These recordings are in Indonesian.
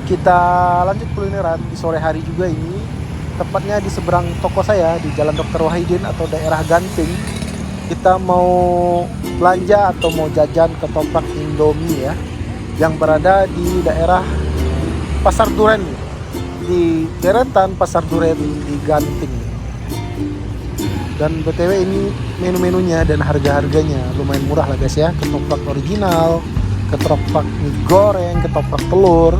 Kita lanjut kulineran di sore hari juga ini. Tepatnya di seberang toko saya di Jalan Dr. Wahidin atau daerah Ganting. Kita mau belanja atau mau jajan ke ketoprak Indomie ya, yang berada di daerah Pasar Duren, di deretan Pasar Duren di Ganting. Dan BTW ini menu-menunya dan harga-harganya lumayan murah lah guys ya. Ketoprak original, ketoprak mie goreng, ketoprak telur.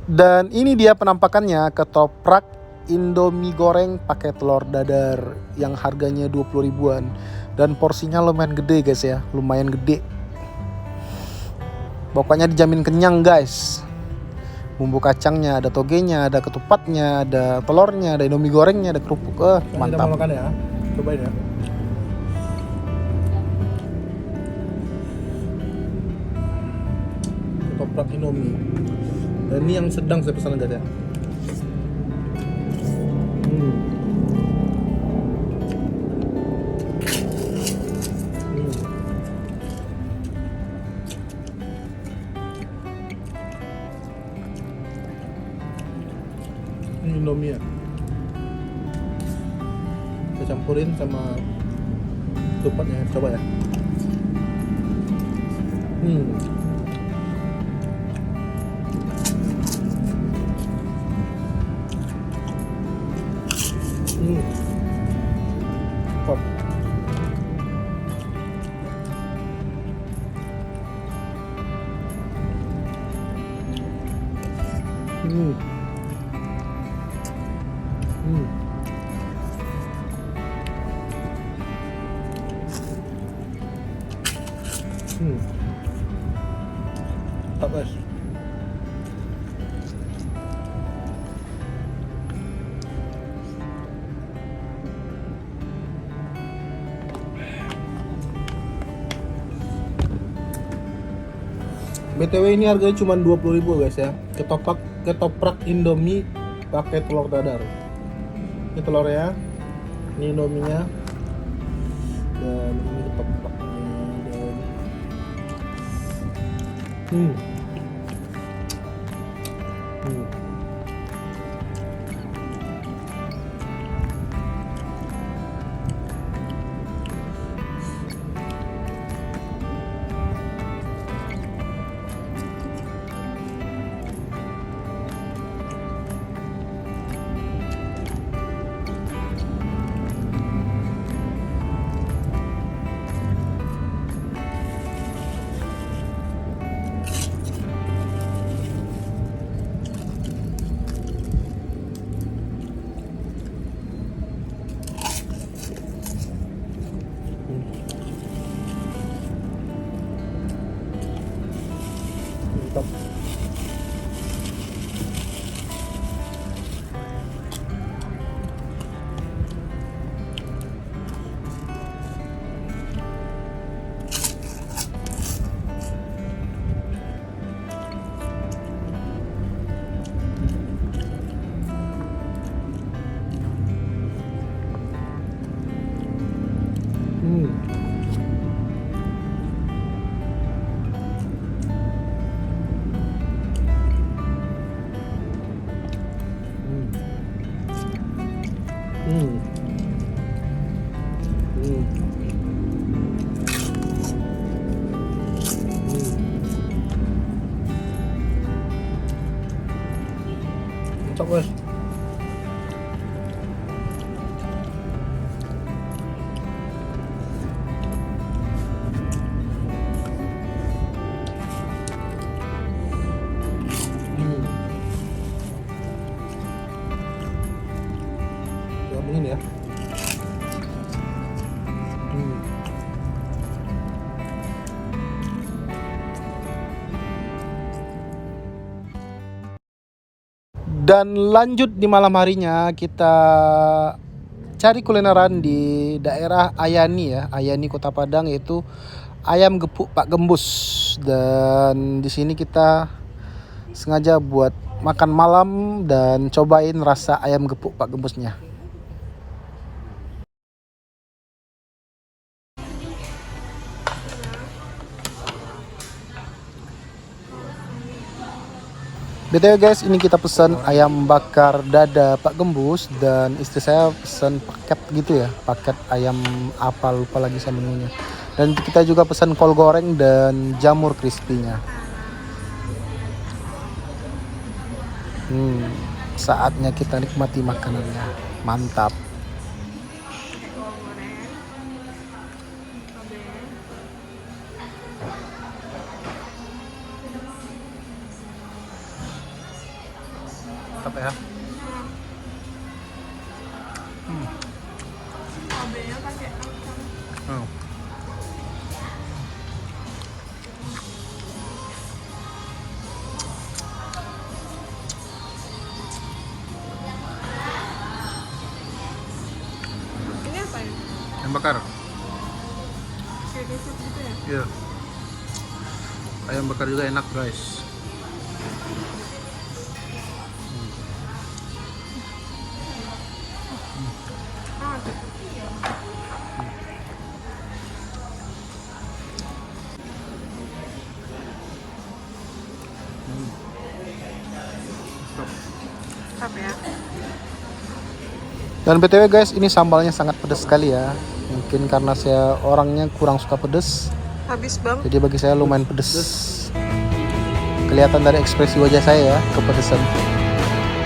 Dan ini dia penampakannya ketoprak Indomie goreng pakai telur dadar yang harganya 20 ribuan dan porsinya lumayan gede guys ya, lumayan gede. Pokoknya dijamin kenyang guys. Bumbu kacangnya, ada togenya, ada ketupatnya, ada telurnya, ada Indomie gorengnya, ada kerupuk. Mantap. Kita mau makan ya. Cobain ya. Ketoprak Indomie. Dan ini yang sedang saya pesan guys ya. Ini Indomie ya. Saya campurin sama ketupatnya, coba ya. Top. Top guys. BTW ini harganya cuma 20 ribu guys ya. Ketoprak Indomie pakai telur dadar. Ini telurnya, ini Indominya, dan ini ketopraknya. Dan mantap. Mantap guys. Gabungin ya. Dan lanjut di malam harinya kita cari kulineran di daerah Ayani ya, Ayani Kota Padang, yaitu ayam gepuk Pak Gembus. Dan di sini kita sengaja buat makan malam dan cobain rasa ayam gepuk Pak Gembusnya. BTW guys, ini kita pesan ayam bakar dada Pak Gembus dan istri saya pesan paket gitu ya, paket ayam apa lupa lagi saya menunya. Dan kita juga pesan kol goreng dan jamur crispy-nya. Saatnya kita nikmati makanannya. Mantap. Mantap ya. Cabenya pakai apa? Ini apa ya? Ayam bakar. Kayak kesup gitu ya? Iya. Ayam bakar juga enak guys. Ah, apa ya? Dan BTW guys, ini sambalnya sangat pedas sekali ya. Mungkin karena saya orangnya kurang suka pedas, Habis bang. jadi bagi saya lumayan pedas. Kelihatan dari ekspresi wajah saya ya, kepedesan.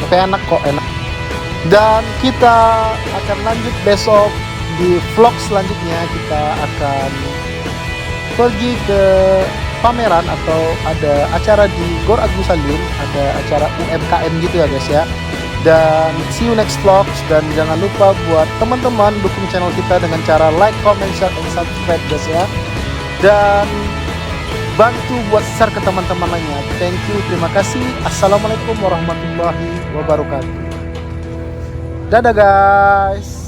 Tapi enak kok, enak. Dan kita akan lanjut besok di vlog selanjutnya. Kita akan pergi ke pameran atau ada acara di Gor Agus Salim, ada acara UMKM gitu ya guys ya. Dan see you next vlogs, dan jangan lupa buat teman-teman dukung channel kita dengan cara like, comment, share, and subscribe guys ya. Dan bantu buat share ke teman-teman lainnya. Thank you, terima kasih. Assalamualaikum warahmatullahi wabarakatuh. Dadah guys.